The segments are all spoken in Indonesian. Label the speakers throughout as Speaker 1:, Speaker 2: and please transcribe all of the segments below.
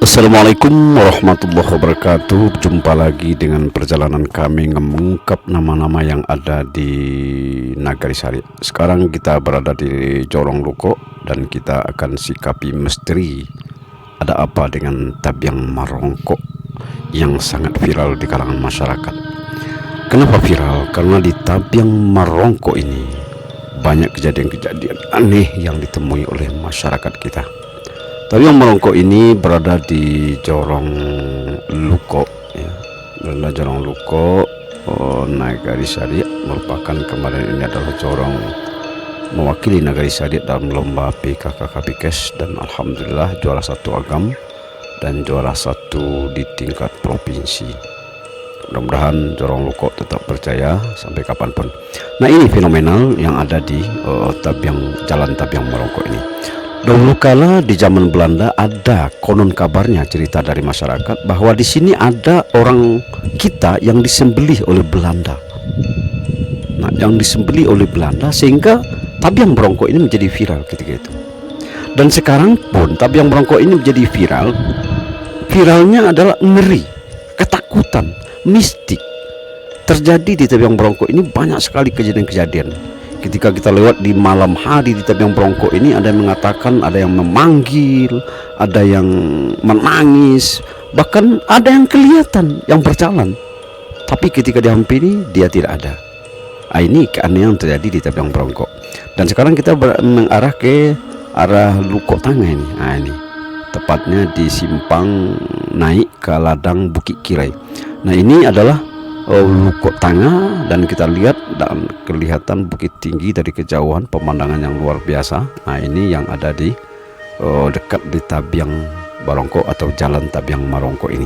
Speaker 1: Assalamualaikum warahmatullahi wabarakatuh. Jumpa lagi dengan perjalanan kami mengungkap nama-nama yang ada di Nagari Sari. Sekarang kita berada di Jorong Luko dan kita akan sikapi misteri ada apa dengan Tabyang Marongko yang sangat viral di kalangan masyarakat. Kenapa viral? Karena di Tabyang Marongko ini banyak kejadian-kejadian aneh yang ditemui oleh masyarakat kita. Tabyang Marongko ini berada di Jorong Luko, ya. Berada Jorong Luko, Nagari Sari, merupakan kemarin ini adalah Jorong mewakili Nagari Sari dalam lomba PKKKPKes dan alhamdulillah juara satu agam dan juara satu di tingkat provinsi. Mudah-mudahan Jorong Luko tetap percaya sampai kapanpun. Nah, ini fenomenal yang ada di Jalan Tabyang Marongko ini. Dahulu kala di zaman Belanda ada konon kabarnya cerita dari masyarakat bahwa di sini ada orang kita yang disembelih oleh Belanda. Nah, yang disembelih oleh Belanda sehingga Tabyang Marongko ini menjadi viral ketika itu. Dan sekarang pun Tabyang Marongko ini menjadi viral. Viralnya adalah ngeri, ketakutan, mistik. Terjadi di Tabyang Marongko ini banyak sekali kejadian-kejadian. Ketika kita lewat di malam hari di Tabyang Marongko ini, ada yang mengatakan, ada yang memanggil, ada yang menangis, bahkan ada yang kelihatan yang berjalan. Tapi ketika dihampiri dia tidak ada. Ini keanehan yang terjadi di Tabyang Marongko. Dan sekarang kita mengarah ke arah Luko Tangga ini. Ini tepatnya di simpang naik ke ladang Bukit Kirai. Nah, ini adalah Luko Tangga dan kita lihat dan kelihatan bukit tinggi dari kejauhan, pemandangan yang luar biasa. Nah, ini yang ada di dekat di Tabyang Marongko atau Jalan Tabyang Marongko ini.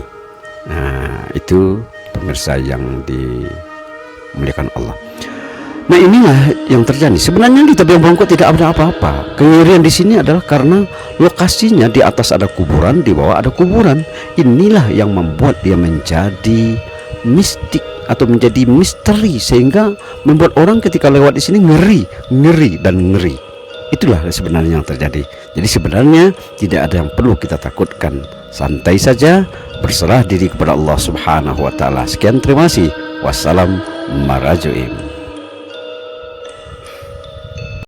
Speaker 1: Nah, itu pemirsa yang dimuliakan Allah. Nah, inilah yang terjadi. Sebenarnya di Tabyang Marongko tidak ada apa-apa. Kengerian di sini adalah karena lokasinya di atas ada kuburan, di bawah ada kuburan. Inilah yang membuat dia menjadi mistik atau menjadi misteri sehingga membuat orang ketika lewat di sini ngeri. Itulah sebenarnya yang terjadi. Jadi sebenarnya tidak ada yang perlu kita takutkan. Santai saja, berserah diri kepada Allah Subhanahu wa taala. Sekian, terima kasih. Wassalam marajuim.